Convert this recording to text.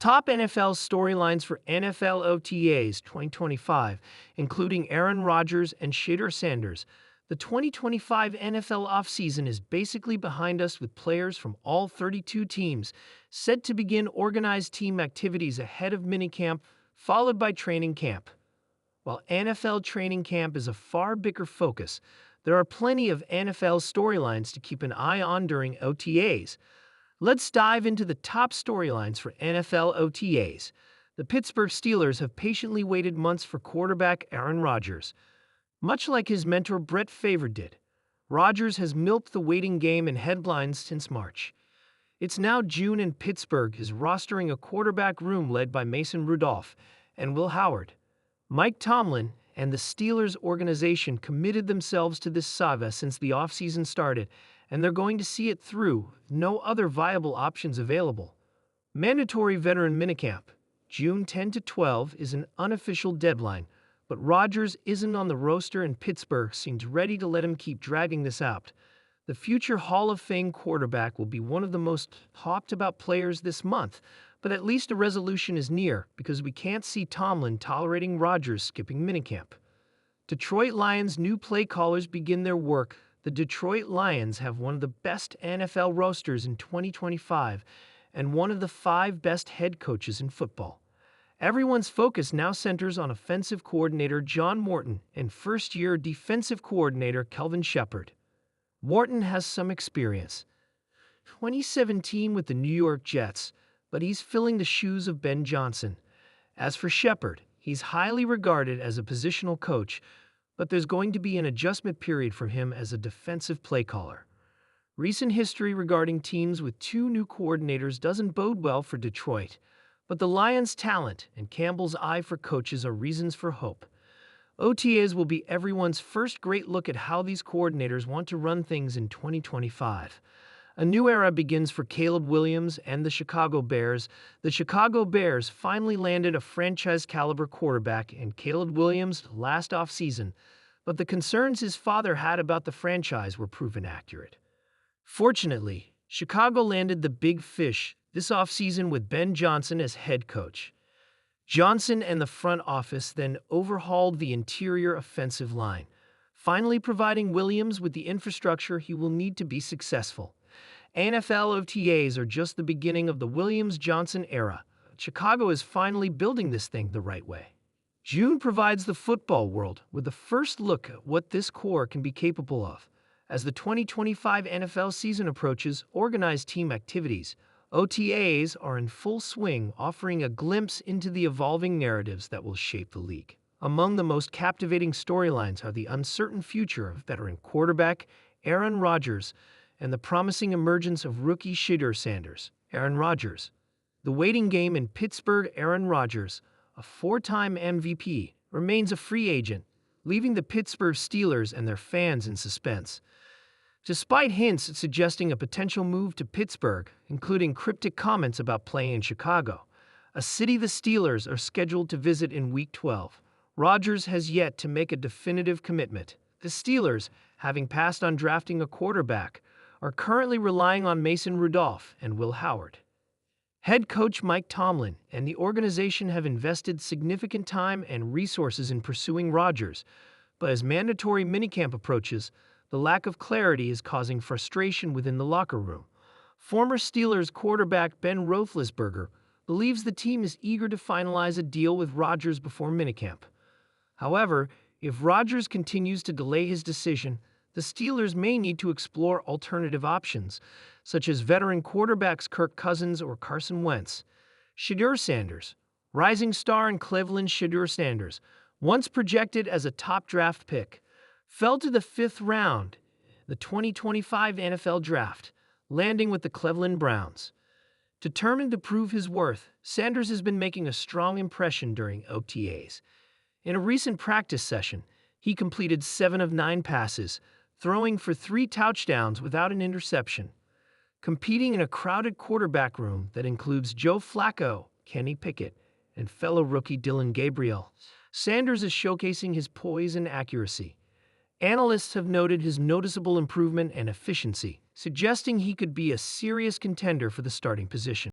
Top NFL storylines for NFL OTAs 2025, including Aaron Rodgers and Shedeur Sanders. The 2025 NFL offseason is basically behind us, with players from all 32 teams set to begin organized team activities ahead of minicamp, followed by training camp. While NFL training camp is a far bigger focus, there are plenty of NFL storylines to keep an eye on during OTAs. Let's dive into the top storylines for NFL OTAs. The Pittsburgh Steelers have patiently waited months for quarterback Aaron Rodgers. Much like his mentor Brett Favre did, Rodgers has milked the waiting game in headlines since March. It's now June and Pittsburgh is rostering a quarterback room led by Mason Rudolph and Will Howard. Mike Tomlin and the Steelers organization committed themselves to this saga since the offseason started, and they're going to see it through, with no other viable options available. Mandatory veteran minicamp, June 10 to 12, is an unofficial deadline, but Rodgers isn't on the roster and Pittsburgh seems ready to let him keep dragging this out. The future Hall of Fame quarterback will be one of the most talked about players this month, but at least a resolution is near because we can't see Tomlin tolerating Rodgers skipping minicamp. Detroit Lions new play callers begin their work. The Detroit Lions have one of the best NFL rosters in 2025 and one of the 5 best head coaches in football. Everyone's focus now centers on offensive coordinator John Morton and first-year defensive coordinator Kelvin Shepard. Morton has some experience. 2017 with the New York Jets, but he's filling the shoes of Ben Johnson. As for Shepard, he's highly regarded as a positional coach, but there's going to be an adjustment period for him as a defensive play caller. Recent history regarding teams with 2 new coordinators doesn't bode well for Detroit, but the Lions' talent and Campbell's eye for coaches are reasons for hope. OTAs will be everyone's first great look at how these coordinators want to run things in 2025. A new era begins for Caleb Williams and the Chicago Bears. The Chicago Bears finally landed a franchise-caliber quarterback in Caleb Williams last offseason, but the concerns his father had about the franchise were proven accurate. Fortunately, Chicago landed the big fish this offseason with Ben Johnson as head coach. Johnson and the front office then overhauled the interior offensive line, finally providing Williams with the infrastructure he will need to be successful. NFL OTAs are just the beginning of the Williams-Johnson era. Chicago is finally building this thing the right way. June provides the football world with the first look at what this core can be capable of. As the 2025 NFL season approaches, organized team activities, OTAs, are in full swing, offering a glimpse into the evolving narratives that will shape the league. Among the most captivating storylines are the uncertain future of veteran quarterback Aaron Rodgers and the promising emergence of rookie Shedeur Sanders. Aaron Rodgers. The waiting game in Pittsburgh. Aaron Rodgers, a 4-time MVP, remains a free agent, leaving the Pittsburgh Steelers and their fans in suspense. Despite hints suggesting a potential move to Pittsburgh, including cryptic comments about playing in Chicago, a city the Steelers are scheduled to visit in Week 12, Rodgers has yet to make a definitive commitment. The Steelers, having passed on drafting a quarterback, are currently relying on Mason Rudolph and Will Howard. Head coach Mike Tomlin and the organization have invested significant time and resources in pursuing Rodgers, but as mandatory minicamp approaches, the lack of clarity is causing frustration within the locker room. Former Steelers quarterback Ben Roethlisberger believes the team is eager to finalize a deal with Rodgers before minicamp. However, if Rodgers continues to delay his decision, the Steelers may need to explore alternative options, such as veteran quarterbacks Kirk Cousins or Carson Wentz. Shedeur Sanders, rising star in Cleveland. Shedeur Sanders, once projected as a top draft pick, fell to the 5th round in the 2025 NFL Draft, landing with the Cleveland Browns. Determined to prove his worth, Sanders has been making a strong impression during OTAs. In a recent practice session, he completed 7 of 9 passes, throwing for 3 touchdowns without an interception. Competing in a crowded quarterback room that includes Joe Flacco, Kenny Pickett, and fellow rookie Dylan Gabriel, Sanders is showcasing his poise and accuracy. Analysts have noted his noticeable improvement and efficiency, suggesting he could be a serious contender for the starting position.